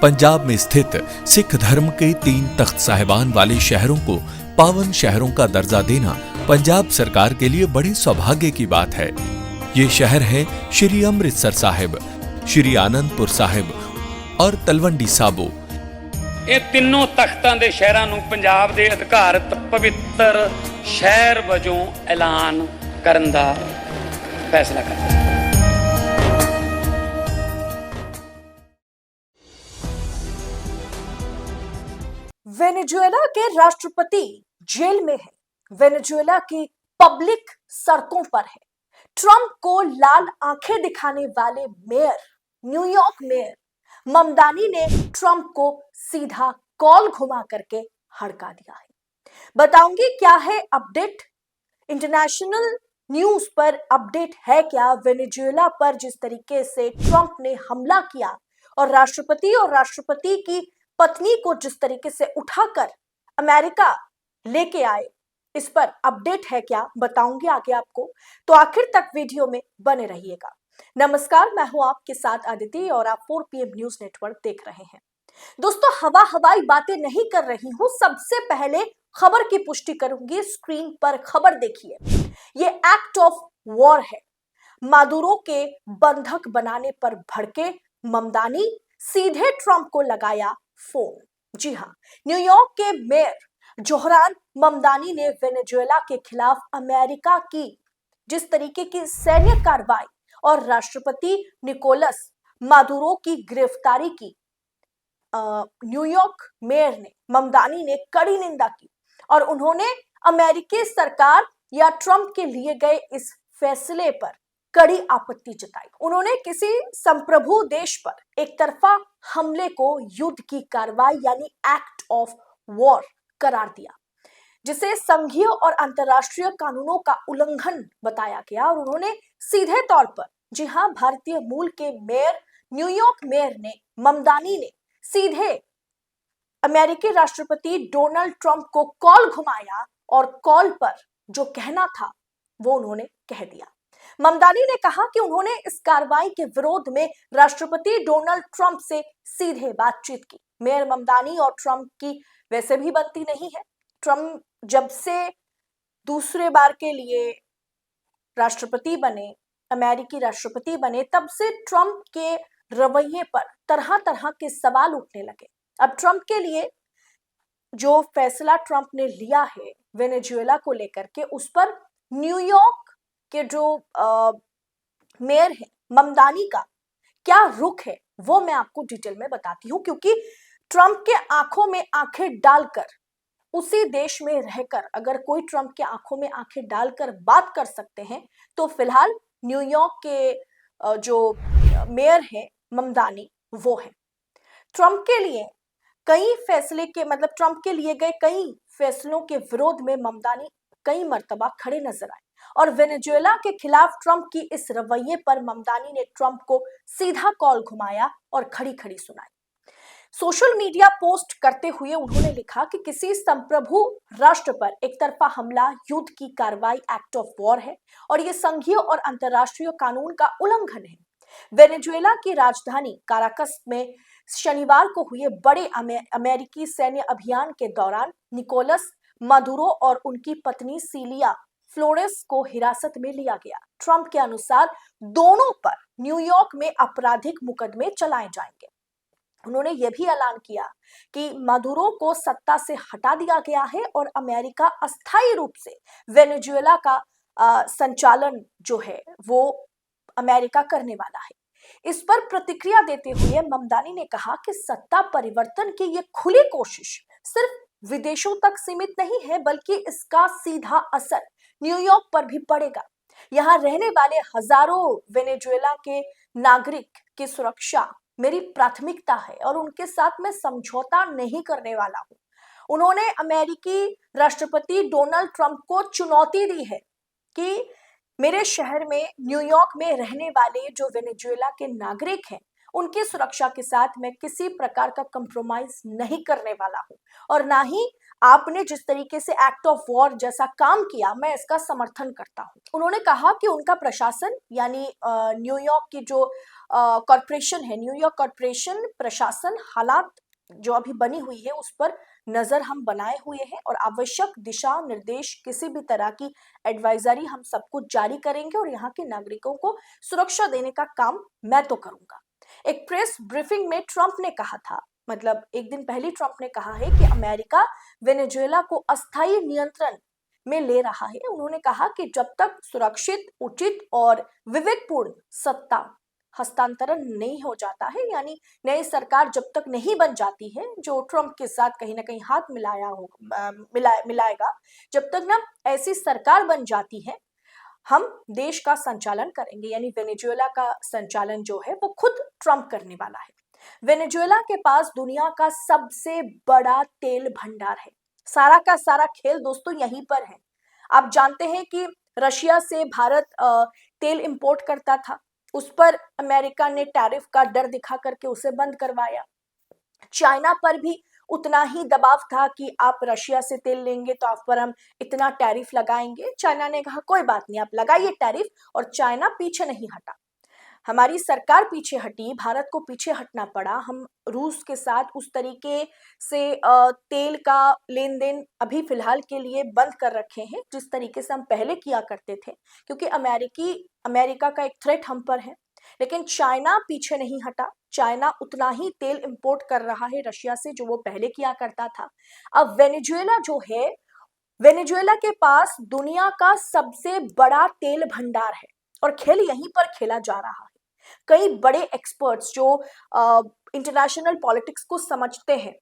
पंजाब में स्थित सिख धर्म के 3 तख्त साहिबान वाले शहरों को पावन शहरों का दर्जा देना पंजाब सरकार के लिए बड़े सौभाग्य की बात है। ये शहर है श्री अमृतसर साहिब, श्री आनंदपुर साहिब और तलवंडी साबो। ਇਹ ਤਿੰਨੋਂ ਤਖਤਾਂ ਦੇ ਸ਼ਹਿਰਾਂ ਨੂੰ ਪੰਜਾਬ ਦੇ ਅਧਿਕਾਰਤ ਪਵਿੱਤਰ ਸ਼ਹਿਰ ਵਜੋਂ ਐਲਾਨ ਕਰਨ ਦਾ ਫੈਸਲਾ ਕੀਤਾ। वेनेजुएला के राष्ट्रपति जेल में है। वेनेजुएला की पब्लिक सड़कों पर है। ट्रंप को लाल आंखें दिखाने वाले मेयर, न्यूयॉर्क मेयर ममदानी ने ट्रंप को सीधा कॉल घुमा करके हड़का दिया है। बताऊंगी क्या है अपडेट, इंटरनेशनल न्यूज पर अपडेट है क्या। वेनेजुएला पर जिस तरीके से ट्रंप ने हमला किया और राष्ट्रपति की पत्नी को जिस तरीके से उठाकर अमेरिका लेके आए, इस पर अपडेट है क्या, बताऊंगी आगे आपको। तो आखिर तक वीडियो में बने रहिएगा। नमस्कार, मैं हूं आपके साथ अदिति और आप 4 PM न्यूज नेटवर्क देख रहे हैं। दोस्तों, हवाई बातें नहीं कर रही हूं। सबसे पहले खबर की पुष्टि करूंगी। स्क्रीन पर खबर देखिए। ये एक्ट ऑफ वॉर है। मादुरो के बंधक बनाने पर भड़के ममदानी, सीधे ट्रंप को लगाया फोन। जी हां, न्यूयॉर्क के मेयर जोहरान ममदानी ने वेनेजुएला के खिलाफ अमेरिका की जिस तरीके की सैन्य कार्रवाई और राष्ट्रपति निकोलस मादुरो की गिरफ्तारी की, न्यूयॉर्क मेयर ने, ममदानी ने कड़ी निंदा की और उन्होंने अमेरिकी सरकार या ट्रंप के लिए गए इस फैसले पर कड़ी आपत्ति जताई। उन्होंने किसी संप्रभु देश पर एक तरफा हमले को युद्ध की कार्रवाई यानी एक्ट ऑफ वॉर करार दिया, जिसे संघीय और अंतर्राष्ट्रीय कानूनों का उल्लंघन बताया गया। और उन्होंने सीधे तौर पर, जी हां, भारतीय मूल के मेयर, न्यूयॉर्क मेयर ने, ममदानी ने सीधे अमेरिकी राष्ट्रपति डोनाल्ड ट्रंप को कॉल घुमाया और कॉल पर जो कहना था वो उन्होंने कह दिया। ममदानी ने कहा कि उन्होंने इस कार्रवाई के विरोध में राष्ट्रपति डोनाल्ड ट्रंप से सीधे बातचीत की। मेयर ममदानी और ट्रंप की वैसे भी बनती नहीं है। ट्रंप जब से दूसरे बार के लिए राष्ट्रपति बने, अमेरिकी राष्ट्रपति बने, तब से ट्रंप के रवैये पर तरह तरह के सवाल उठने लगे। अब ट्रंप के लिए जो फैसला ट्रंप ने लिया है वेनेजुएला को लेकर के, उस पर न्यूयॉर्क के जो मेयर है ममदानी का क्या रुख है वो मैं आपको डिटेल में बताती हूं, क्योंकि ट्रंप के आंखों में आंखें डालकर, उसी देश में रहकर अगर कोई ट्रंप के आंखों में आंखें डालकर बात कर सकते हैं तो फिलहाल न्यूयॉर्क के जो मेयर है ममदानी वो है। ट्रंप के लिए कई फैसले के, मतलब ट्रंप के लिए गए कई फैसलों के विरोध में ममदानी कई मर्तबा खड़े नजर आए और वेनेजुएला के खिलाफ ट्रंप की इस रवैये पर ममदानी ने ट्रंप को सीधा कॉल घुमाया और खड़ी खड़ी सुनाई। सोशल मीडिया पोस्ट करते हुए उन्होंने लिखा कि किसी संप्रभु राष्ट्र पर एक तरफा हमला युद्ध की कार्रवाई एक्ट ऑफ वॉर है और यह संघीय और अंतर्राष्ट्रीय कानून का उल्लंघन है। वेनेजुएला की राजधानी काराकस में शनिवार को हुए बड़े अमेरिकी सैन्य अभियान के दौरान निकोलस मादुरो और उनकी पत्नी सीलिया फ्लोरेस को हिरासत में लिया गया। ट्रंप के अनुसार दोनों पर न्यूयॉर्क में आपराधिक मुकदमे चलाए जाएंगे। उन्होंने यह भी ऐलान किया कि मादुरो को सत्ता से हटा दिया गया है और अमेरिका अस्थायी रूप से वेनेजुएला का संचालन जो है वो अमेरिका करने वाला है। इस पर प्रतिक्रिया देते हुए ममदानी ने कहा कि सत्ता परिवर्तन की ये खुली कोशिश सिर्फ विदेशों तक सीमित नहीं है, बल्कि इसका सीधा असर न्यूयॉर्क पर भी पड़ेगा। यहाँ रहने वाले हजारों वेनेजुएला के नागरिक की सुरक्षा मेरी प्राथमिकता है और उनके साथ मैं समझौता नहीं करने वाला हूं। उन्होंने अमेरिकी राष्ट्रपति डोनाल्ड ट्रंप को चुनौती दी है कि मेरे शहर में, न्यूयॉर्क में रहने वाले जो वेनेजुएला के नागरिक हैं, उनकी सुरक्षा के साथ मैं किसी प्रकार का कंप्रोमाइज नहीं करने वाला हूं और ना ही आपने जिस तरीके से एक्ट ऑफ वॉर जैसा काम किया मैं इसका समर्थन करता हूं। उन्होंने कहा कि उनका प्रशासन यानी न्यूयॉर्क की जो कॉरपोरेशन है, न्यूयॉर्क कॉरपोरेशन प्रशासन हालात जो अभी बनी हुई है उस पर नजर हम बनाए हुए हैं और आवश्यक दिशा निर्देश किसी भी तरह की एडवाइजरी हम सबको जारी करेंगे और यहाँ के नागरिकों को सुरक्षा देने का काम मैं तो करूंगा। एक प्रेस ब्रीफिंग में ट्रंप ने कहा था, मतलब एक दिन पहले ट्रंप ने कहा है कि अमेरिका वेनेजुएला को अस्थायी नियंत्रण में ले रहा है। उन्होंने कहा कि जब तक सुरक्षित, उचित और विवेकपूर्ण सत्ता हस्तांतरण नहीं हो जाता है, यानी नई सरकार जब तक नहीं बन जाती है जो ट्रंप के साथ कहीं ना कहीं हाथ मिलाएगा, जब तक ना ऐसी सरकार बन जाती है हम देश का संचालन करेंगे, यानी वेनेजुएला का संचालन जो है वो खुद ट्रंप करने वाला है। वेनेजुएला के पास दुनिया का सबसे बड़ा तेल भंडार है। सारा का सारा खेल दोस्तों यहीं पर है। आप जानते हैं कि रशिया से भारत तेल इंपोर्ट करता था, उस पर अमेरिका ने टैरिफ का डर दिखा करके उसे बंद करवाया। चाइना पर भी उतना ही दबाव था कि आप रशिया से तेल लेंगे तो आप पर हम इतना टैरिफ लगाएंगे। चाइना ने कहा कोई बात नहीं, आप लगाइए टैरिफ, और चाइना पीछे नहीं हटा। हमारी सरकार पीछे हटी, भारत को पीछे हटना पड़ा। हम रूस के साथ उस तरीके से तेल का लेन देन अभी फिलहाल के लिए बंद कर रखे हैं जिस तरीके से हम पहले किया करते थे, क्योंकि अमेरिका का एक थ्रेट हम पर है। लेकिन चाइना पीछे नहीं हटा, चाइना उतना ही तेल इंपोर्ट कर रहा है रशिया से जो वो पहले किया करता था। अब वेनेजुएला जो है, वेनेजुएला के पास दुनिया का सबसे बड़ा तेल भंडार है और खेल यहीं पर खेला जा रहा है। कई बड़े एक्सपर्ट्स जो इंटरनेशनल पॉलिटिक्स को समझते हैं,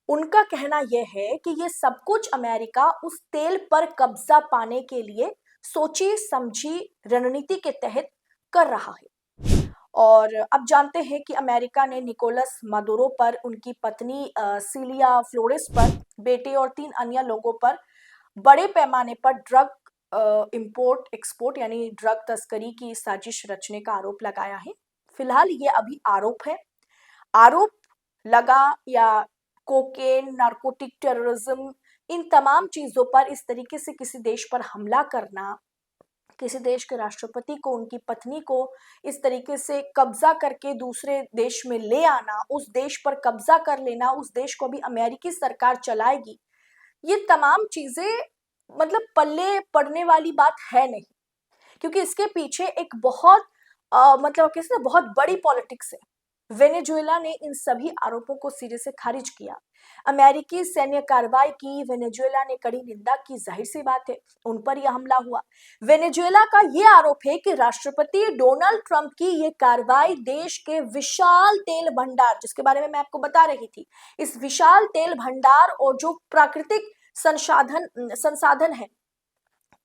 उनका कहना यह है कि ये सब कुछ अमेरिका उस तेल पर कब्जा पाने के लिए सोची समझी रणनीति के तहत कर रहा है। और अब जानते हैं कि अमेरिका ने निकोलस मादुरो पर, उनकी पत्नी सिलिया फ्लोरेस पर, बेटे और 3 अन्य लोगों पर बड़े पैमाने पर ड्रग इंपोर्ट एक्सपोर्ट यानी ड्रग तस्करी की साजिश रचने का आरोप लगाया है। फिलहाल ये अभी आरोप है। आरोप लगा या कोकेन, नारकोटिक, टेररिज्म, इन तमाम चीजों पर इस तरीके से किसी देश पर हमला करना, किसी देश के राष्ट्रपति को, उनकी पत्नी को इस तरीके से कब्जा करके दूसरे देश में ले आना, उस देश पर कब्जा कर लेना, उस देश को अभी अमेरिकी सरकार चलाएगी, ये तमाम चीजें मतलब पल्ले पड़ने वाली बात है नहीं, क्योंकि इसके पीछे एक बहुत मतलब कैसे बहुत बड़ी पॉलिटिक्स है। वेनेजुएला ने इन सभी आरोपों को सिरे से खारिज किया। अमेरिकी सैन्य कार्रवाई की वेनेजुएला ने कड़ी निंदा की, जाहिर सी बात है उन पर यह हमला हुआ। वेनेजुएला का यह आरोप है कि राष्ट्रपति डोनाल्ड ट्रंप की यह कार्रवाई देश के विशाल तेल भंडार, जिसके बारे में मैं आपको बता रही थी, इस विशाल तेल भंडार और जो प्राकृतिक संसाधन है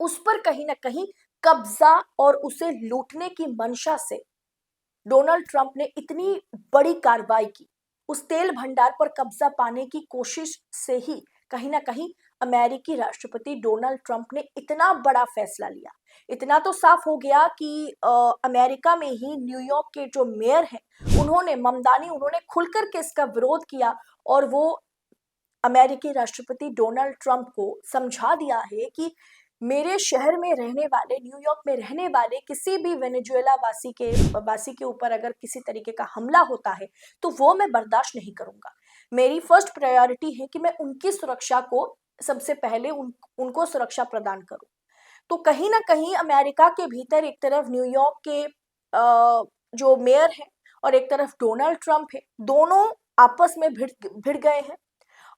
उस पर कहीं ना कहीं कब्जा और उसे लूटने की मंशा से डोनाल्ड ट्रंप ने इतनी बड़ी कार्रवाई की। उस तेल भंडार पर कब्जा पाने की कोशिश से ही कहीं ना कहीं अमेरिकी राष्ट्रपति डोनाल्ड ट्रंप ने इतना बड़ा फैसला लिया। इतना तो साफ हो गया कि अमेरिका में ही न्यूयॉर्क के जो मेयर हैं उन्होंने खुलकर के इसका विरोध किया और वो अमेरिकी राष्ट्रपति डोनाल्ड ट्रंप को समझा दिया है कि मेरे शहर में रहने वाले, न्यूयॉर्क में रहने वाले किसी भी वेनेजुएला वासी के ऊपर अगर किसी तरीके का हमला होता है तो वो मैं बर्दाश्त नहीं करूंगा। मेरी फर्स्ट प्रायोरिटी है कि मैं उनकी सुरक्षा को सबसे पहले उनको सुरक्षा प्रदान करूं। तो कहीं ना कहीं अमेरिका के भीतर एक तरफ न्यूयॉर्क के जो मेयर है और एक तरफ डोनाल्ड ट्रंप है, दोनों आपस में भिड़ गए हैं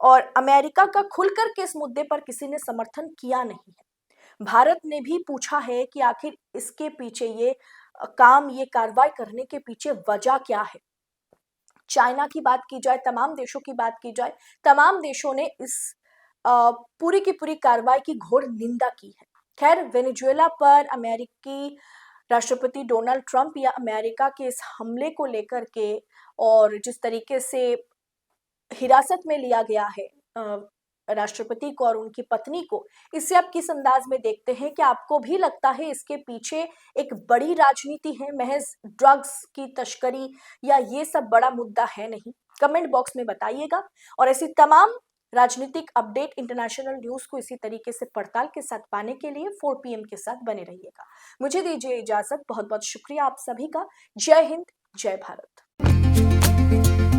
और अमेरिका का खुलकर के इस मुद्दे पर किसी ने समर्थन किया नहीं है। भारत ने भी पूछा है कि आखिर इसके पीछे ये कार्रवाई करने के पीछे वजह क्या है। चाइना की बात की जाए, तमाम देशों की बात की जाए, तमाम देशों ने इस पूरी की पूरी कार्रवाई की घोर निंदा की है। खैर, वेनेजुएला पर अमेरिकी राष्ट्रपति डोनाल्ड ट्रंप या अमेरिका के इस हमले को लेकर के और जिस तरीके से हिरासत में लिया गया है राष्ट्रपति को और उनकी पत्नी को, इससे आप किस अंदाज में देखते हैं? कि आपको भी लगता है इसके पीछे एक बड़ी राजनीति है, महज ड्रग्स की तस्करी, या ये सब बड़ा मुद्दा है नहीं? कमेंट बॉक्स में बताइएगा और ऐसी तमाम राजनीतिक अपडेट, इंटरनेशनल न्यूज को इसी तरीके से पड़ताल के साथ पाने के लिए 4 PM के साथ बने रहिएगा। मुझे दीजिए इजाजत। बहुत बहुत शुक्रिया आप सभी का। जय हिंद, जय भारत।